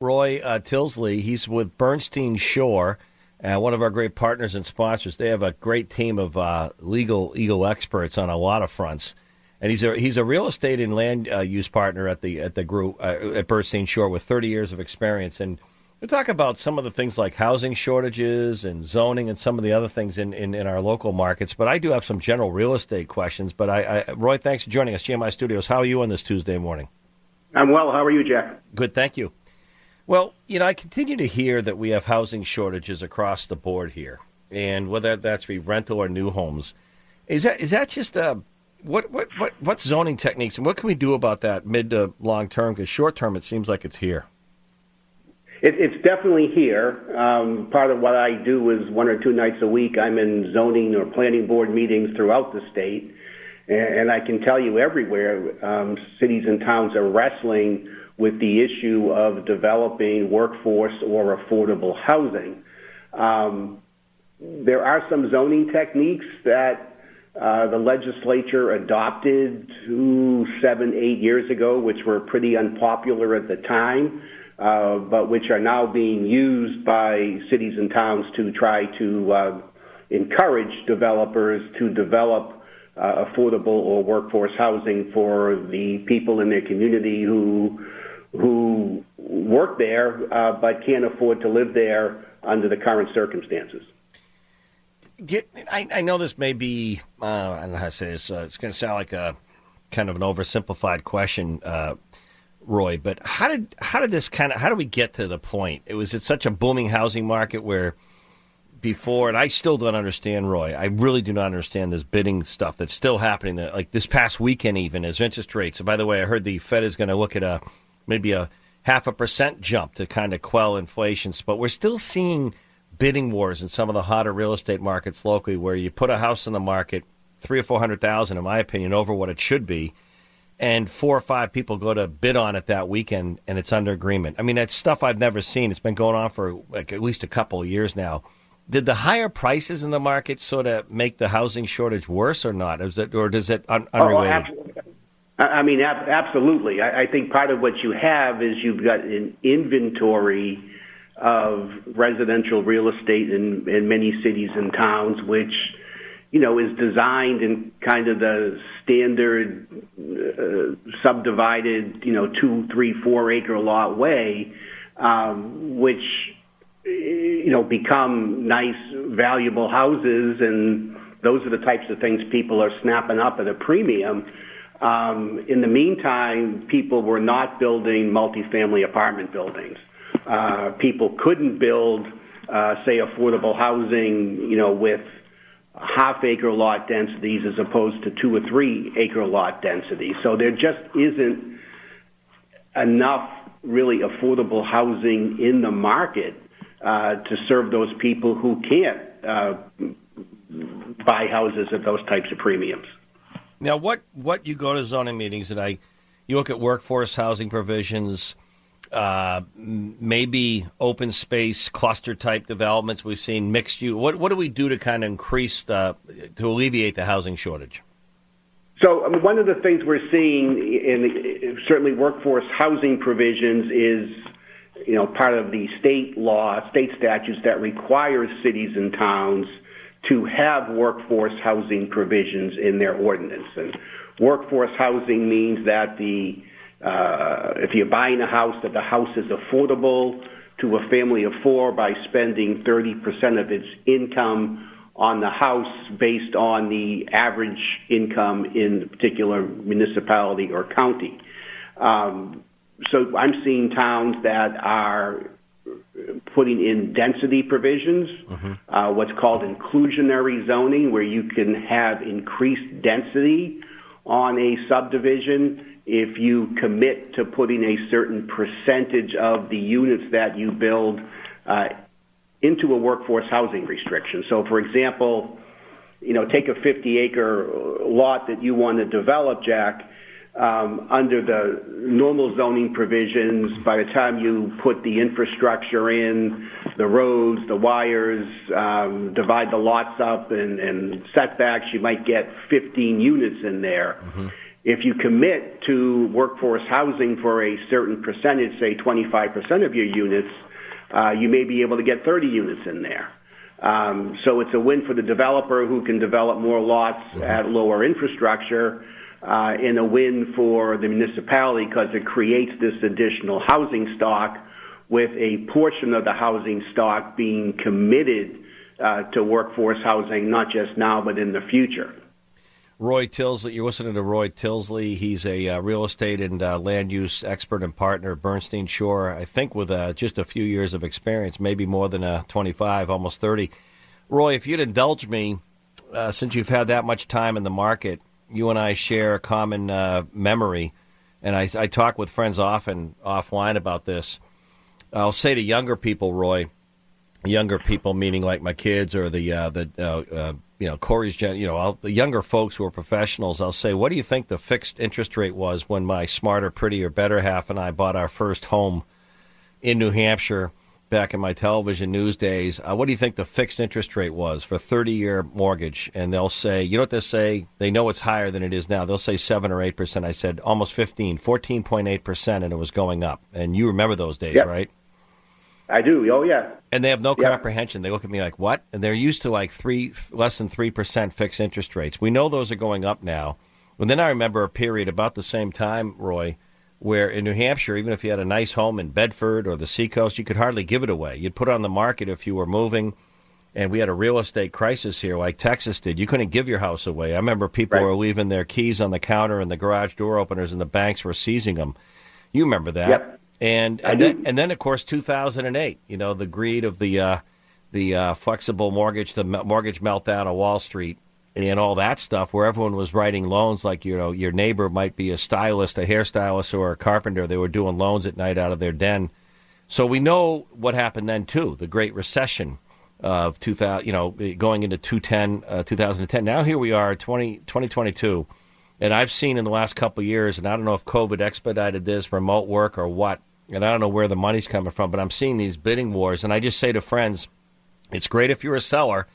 Roy Tilsley. He's with Bernstein Shur, one of our great partners and sponsors. They have a great team of legal experts on a lot of fronts. And he's a real estate and land use partner at the group at Bernstein Shur with 30 years of experience. And we'll talk about some of the things like housing shortages and zoning and some of the other things in our local markets. But I do have some general real estate questions. But Roy, thanks for joining us, GMI Studios. How are you on this Tuesday morning? I'm well. How are you, Jack? Good, thank you. Well, I continue to hear that we have housing shortages across the board here, and whether that's be rental or new homes. Is that just what zoning techniques and what can we do about that mid to long term? Because short term, it seems like it's here. It's definitely here. Part of what I do is 1 or 2 nights a week I'm in zoning or planning board meetings throughout the state, and I can tell you everywhere cities and towns are wrestling with the issue of developing workforce or affordable housing. There are some zoning techniques that the legislature adopted 7, 8 years ago, which were pretty unpopular at the time, but which are now being used by cities and towns to try to encourage developers to develop affordable or workforce housing for the people in their community who work there but can't afford to live there under the current circumstances. I know this may be, I don't know how to say this, it's going to sound like a kind of an oversimplified question, Roy, but how did we get to the point? It's such a booming housing market where before, and I still don't understand, Roy, I really do not understand this bidding stuff that's still happening, like this past weekend even, as interest rates. And by the way, I heard the Fed is going to look at maybe a 0.5% jump to kind of quell inflation. But we're still seeing bidding wars in some of the hotter real estate markets locally where you put a house on the market, $300,000 or $400,000, in my opinion, over what it should be, and 4 or 5 people go to bid on it that weekend, and it's under agreement. I mean, that's stuff I've never seen. It's been going on for like at least a couple of years now. Did the higher prices in the market sort of make the housing shortage worse or not? Or does it unrelated? I mean, absolutely. I think part of what you have is you've got an inventory of residential real estate in many cities and towns, which, is designed in kind of the standard subdivided, 2, 3, 4 acre lot way, which, become nice, valuable houses. And those are the types of things people are snapping up at a premium. In the meantime, people were not building multifamily apartment buildings. People couldn't build, say, affordable housing, with half-acre lot densities as opposed to 2 or 3 acre lot densities. So there just isn't enough really affordable housing in the market to serve those people who can't buy houses at those types of premiums. Now, what you go to zoning meetings and you look at workforce housing provisions, maybe open space cluster type developments. We've seen mixed use. What do we do to kind of to alleviate the housing shortage? So one of the things we're seeing in certainly workforce housing provisions is, part of the state statutes that requires cities and towns to have workforce housing provisions in their ordinance. And workforce housing means that if you're buying a house, that the house is affordable to a family of 4 by spending 30% of its income on the house based on the average income in a particular municipality or county. So I'm seeing towns that are putting in density provisions, what's called inclusionary zoning, where you can have increased density on a subdivision if you commit to putting a certain percentage of the units that you build into a workforce housing restriction. So, for example, take a 50-acre lot that you want to develop, Jack. Under the normal zoning provisions, by the time you put the infrastructure in, the roads, the wires, divide the lots up and setbacks, you might get 15 units in there. If you commit to workforce housing for a certain percentage, say 25% of your units, you may be able to get 30 units in there. So it's a win for the developer who can develop more lots at lower infrastructure, and a win for the municipality because it creates this additional housing stock, with a portion of the housing stock being committed to workforce housing, not just now but in the future. Roy Tilsley, you're listening to Roy Tilsley. He's a real estate and land use expert and partner at Bernstein Shur, I think with just a few years of experience, maybe more than 25, almost 30. Roy, if you'd indulge me, since you've had that much time in the market, you and I share a common memory, and I talk with friends often offline about this. I'll say to younger people, Roy, younger people meaning like my kids or Corey's the younger folks who are professionals, I'll say, what do you think the fixed interest rate was when my smarter, prettier, better half and I bought our first home in New Hampshire back in my television news days? What do you think the fixed interest rate was for a 30-year mortgage? And they'll say, you know what they say? They know it's higher than it is now. They'll say 7 or 8%. I said almost 14.8%, and it was going up. And you remember those days, Yep. Right? I do. Oh, yeah. And they have no comprehension. They look at me like, what? And they're used to like less than 3% fixed interest rates. We know those are going up now. And then I remember a period about the same time, Roy, where in New Hampshire, even if you had a nice home in Bedford or the Seacoast, you could hardly give it away. You'd put it on the market if you were moving, and we had a real estate crisis here like Texas did. You couldn't give your house away. I remember people were leaving their keys on the counter and the garage door openers, and the banks were seizing them. You remember that. Yep. And then, of course, 2008, the greed of the flexible mortgage, the mortgage meltdown of Wall Street and all that stuff, where everyone was writing loans like, your neighbor might be a stylist, a hairstylist, or a carpenter. They were doing loans at night out of their den. So we know what happened then, too, the Great Recession of 2000, going into 2010. Now here we are, 2022. And I've seen in the last couple of years, and I don't know if COVID expedited this, remote work or what, and I don't know where the money's coming from, but I'm seeing these bidding wars. And I just say to friends, it's great if you're a seller,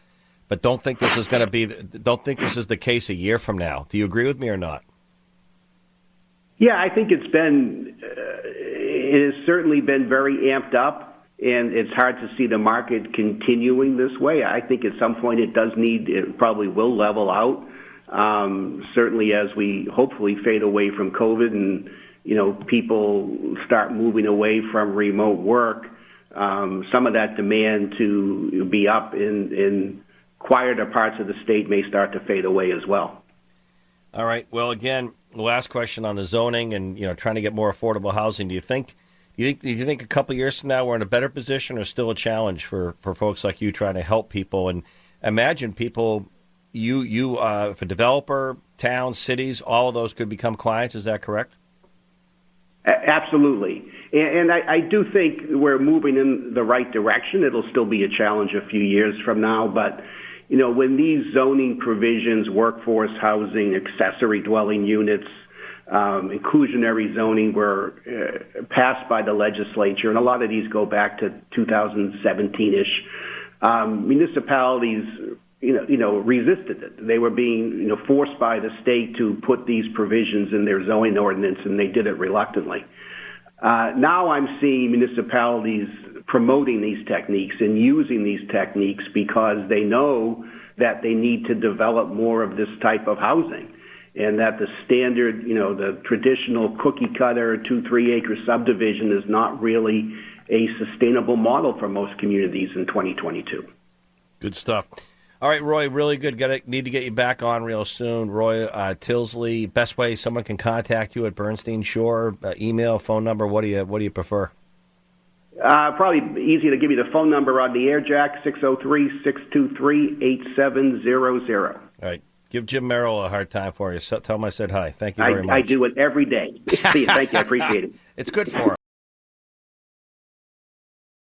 but don't think this is the case a year from now. Do you agree with me or not? Yeah, I think it has certainly been very amped up, and it's hard to see the market continuing this way. I think at some point it probably will level out. Certainly as we hopefully fade away from COVID and, people start moving away from remote work, some of that demand to be up in quieter parts of the state may start to fade away as well. All right. Well, again, the last question on the zoning and, trying to get more affordable housing. Do you think a couple of years from now we're in a better position, or still a challenge for folks like you trying to help people? And imagine people, if a developer, towns, cities, all of those could become clients. Is that correct? Absolutely. And I do think we're moving in the right direction. It'll still be a challenge a few years from now. But, when these zoning provisions, workforce housing, accessory dwelling units, inclusionary zoning were passed by the legislature, and a lot of these go back to 2017-ish, municipalities resisted it. They were being, forced by the state to put these provisions in their zoning ordinance, and they did it reluctantly. Now I'm seeing municipalities promoting these techniques and using these techniques because they know that they need to develop more of this type of housing, and that the standard, the traditional cookie-cutter 2-3 acre subdivision is not really a sustainable model for most communities in 2022. Good stuff. All right, Roy, really good. Need to get you back on real soon. Roy Tilsley, best way someone can contact you at Bernstein Shur, email, phone number. What do you prefer? Probably easier to give you the phone number on the air, Jack, 603-623-8700. All right. Give Jim Merrill a hard time for you. So tell him I said hi. Thank you very much. I do it every day. See you. Thank you. I appreciate it. It's good for him.